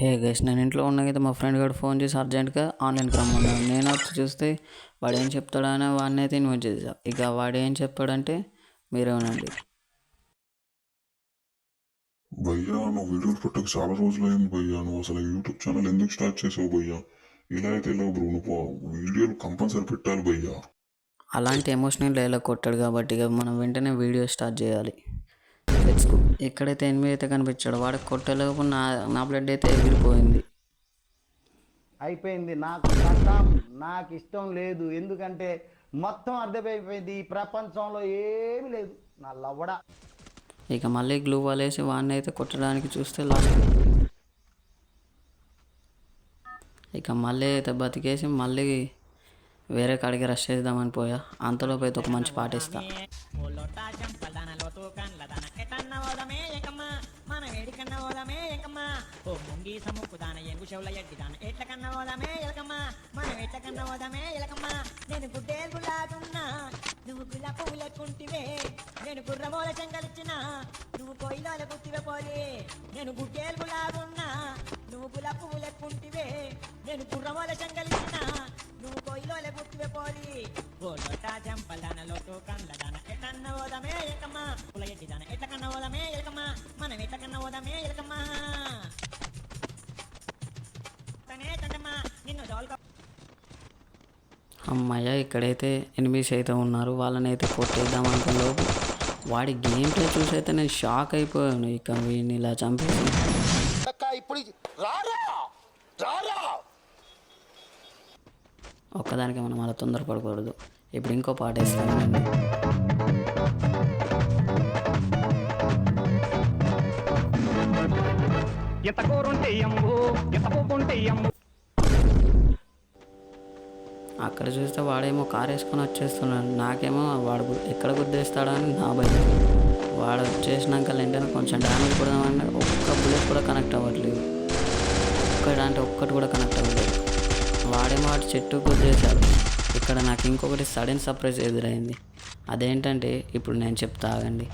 Hey guys, నేను ఇంట్లో ఉన్నాకైతే మా ఫ్రెండ్ గారు ఫోన్ చేసి అర్జెంట్గా ఆన్లైన్కి రమ్మన్నాడు. నేను వచ్చి చూస్తే వాడు ఏం చెప్తాడని వాడిని అయితే ఇన్వైట్ చేసా. ఇక వాడు ఏం చెప్పాడంటే మీరే వినండి. భయ్యా నువ్వు వీడియోలు పెట్టక చాలా రోజులైంది భయ్యా. నువ్వు అసలు యూట్యూబ్ ఛానల్ ఎందుకు స్టార్ట్ చేసావు భయ్యా? ఇలా అయితే ఎలా బ్రో? నువ్వు వీడియోలు కంపల్సరీ పెట్టాలి భయ్యా. అలాంటి ఎమోషనల్ డైలాగ్ కొట్టాడు కాబట్టి ఇక మనం వెంటనే వీడియో స్టార్ట్ చేయాలి. Let's go. ఎక్కడైతే ఎనిమిది అయితే కనిపించాడు వాడు కొట్టలేపు నా బ్లడ్ అయితే ఎగిరిపోయింది. అయిపోయింది. నాకు కష్టం, నాకు ఇష్టం లేదు. ఎందుకంటే మొత్తం అర్థమైపోయింది, ఈ ప్రపంచంలో ఏమీ లేదు. నా లవ్వడ. ఇక మళ్ళీ గ్లూ వాల్ వేసి వాడిని అయితే కొట్టడానికి చూస్తే లాస్ట్ ఇక మళ్ళీ అయితే బతికేసి మళ్ళీ వేరే కాడికి రష్ చేద్దామని పోయా. అంతలోపు అయితే ఒక మంచి పాట ఇస్తా. నువ్వు గుల్ల పువ్వులకుంటివే, నేను గుర్రమూల చెంగలిచ్చిన, నువ్వు కొయ్యల గుర్తివే పోలే. నేను గుడ్డేలు గులాగున్నా, నువ్వు గుల్ల పువ్వులకుంటివే, నేను గుర్రమూల చెంగలిచ్చిన, నువ్వు కొయ్యల గుర్తివే పోలి. ఓ లోటా జంపలన లోటు కండ్లదన ఎట్లన్న ఓదమే ఎలకమ్మా, పుల ఎట్టిదన ఎట్ల కన్న ఓదమే ఎలకమ్మా, మనం ఎట్ల కన్న ఓదమే ఎలకమ్మా. తనే తండమ్మా నిన్ను దోల్క. అమ్మయ్య, ఇక్కడైతే ఎనిమిస్ అయితే ఉన్నారు. వాళ్ళని అయితే కొట్టేద్దాం అనుకున్నలోపు వాడి గేమ్ ప్లే చూసి అయితే నేను షాక్ అయిపోయాను. ఇక వీడిని ఇలా చంపేసి ఒక్కదానికి మనం అలా తొందరపడకూడదు. ఇప్పుడు ఇంకో పాట వేస్తానండి. అక్కడ చూస్తే వాడేమో కారు వేసుకొని వచ్చేస్తున్నాడు. నాకేమో వాడు ఎక్కడ గుద్దేస్తాడని నా భయం. వాడు వచ్చేసినాక వెంటనే కొంచెం డ్యామేజ్ కొడదామని ఒక్క బుల్లెట్ కూడా కనెక్ట్ అవ్వట్లేదు. ఒక్కటి కూడా కనెక్ట్ అవ్వలేదు. వాడేమో వాడు చెట్టు గుద్దేశాడు. ఇక్కడ నాకు ఇంకొకటి సడన్ సర్ప్రైజ్ ఎదురైంది. అదేంటంటే ఇప్పుడు నేను చెప్తా ఆగండి.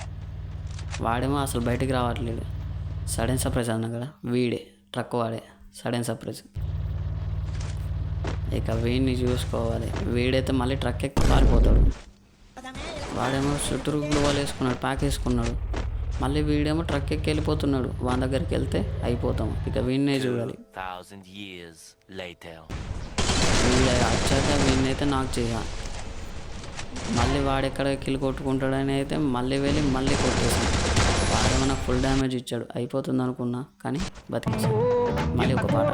వాడేమో అసలు బయటికి రావట్లేదు. సడన్ సర్ప్రైజ్ అన్నా కదా, వీడే ట్రక్ వాడే సడన్ సర్ప్రైజ్. ఇక వీడిని చూసుకోవాలి. వీడైతే మళ్ళీ ట్రక్ ఎక్కి పారిపోతాడు. వాడేమో చుట్టూరు గ్లూవాల్ వేసుకున్నాడు, ప్యాక్ వేసుకున్నాడు. మళ్ళీ వీడేమో ట్రక్ ఎక్కి వెళ్ళిపోతున్నాడు. వాని దగ్గరికి వెళ్తే అయిపోతాం. ఇక వీడినే చూడాలి. వీడు వచ్చాక వీడినైతే నాకు చేయాలి. మళ్ళీ వాడెక్కడ కిల్ కొట్టుకుంటాడని అయితే మళ్ళీ వెళ్ళి మళ్ళీ కొట్టేసాను. వాడు మనకు ఫుల్ డ్యామేజ్ ఇచ్చాడు. అయిపోతుంది అనుకున్నా కానీ బతికించాడు. మళ్ళీ ఒక పాట.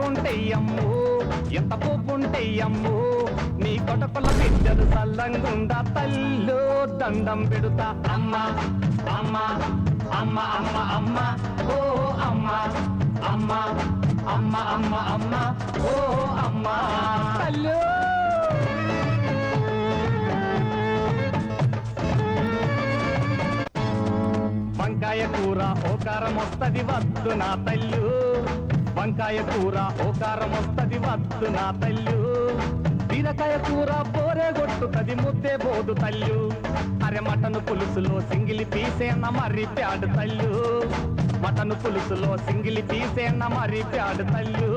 ఎంత పువ్వుంటేయమ్ము నీ కొటకుల బిడ్డలు సల్లంగుండా తల్లు దండం పెడుతా. అమ్మ అమ్మ అమ్మ అమ్మ అమ్మ ఓ అమ్మ అమ్మ అమ్మ అమ్మ అమ్మ ఓ అమ్మ తల్లు. వంకాయ కూర ఓ కారం వస్తది వద్దు నా తల్లు, వంకాయ కూర ఓ కారం వస్తది వద్దు నా తల్లు, బీరకాయ కూర బోరే కొట్టుతది ముద్దే బోదు తల్లు, అరే మటన్ పులుసులో సింగిలి పీసేన్న మర్రి ప్యాడు తల్లు, మటన్ పులుసులో సింగిలి పీసేన్న మర్రి ప్యాడు తల్లు,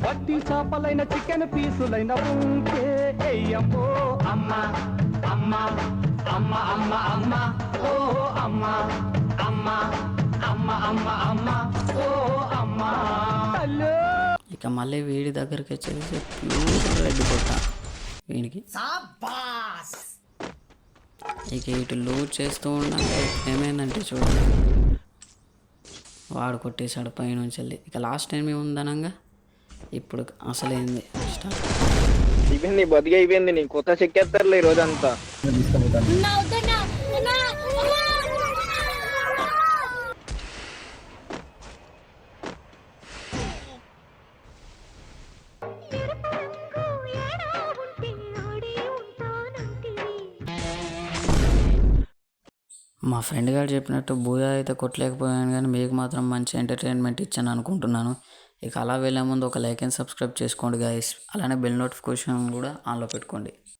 వడ్డీ చేపలైన చికెన్ పీసులైన ఉంటే ఎయ్యమ్మో అమ్మ అమ్మ అమ్మ అమ్మ అమ్మ ఓ అమ్మ అమ్మ అమ్మ అమ్మ అమ్మ ఓ అమ్మ. ఇక మళ్ళీ వీడి దగ్గరికి వచ్చేసి ప్యూర్ రెడ్ కొట్ట వీడికి. ఇక ఇటు లూట్ చేస్తూ ఉండాలి. ఏమైందంటే చూడండి, వాడు కొట్టేశాడు పైనుంచి వెళ్ళి. ఇక లాస్ట్ టైం ఏముందనంగా ఇప్పుడు అసలైంది స్టార్ట్. అయిపోయింది, బతికి అయిపోయింది. నీ కొత్త చెక్కేస్తారులే ఈ రోజంతా. మా ఫ్రెండ్ గారు చెప్పినట్టు బూయా అయితే కొట్టలేకపోయాను, కానీ మీకు మాత్రం మంచి ఎంటర్టైన్మెంట్ ఇచ్చాను అనుకుంటున్నాను. ఇక అలా వెళ్ళే ముందు ఒక లైక్ అండ్ సబ్స్క్రైబ్ చేసుకోండి గాయస్. అలానే బెల్ నోటిఫికేషన్ కూడా ఆన్లో పెట్టుకోండి.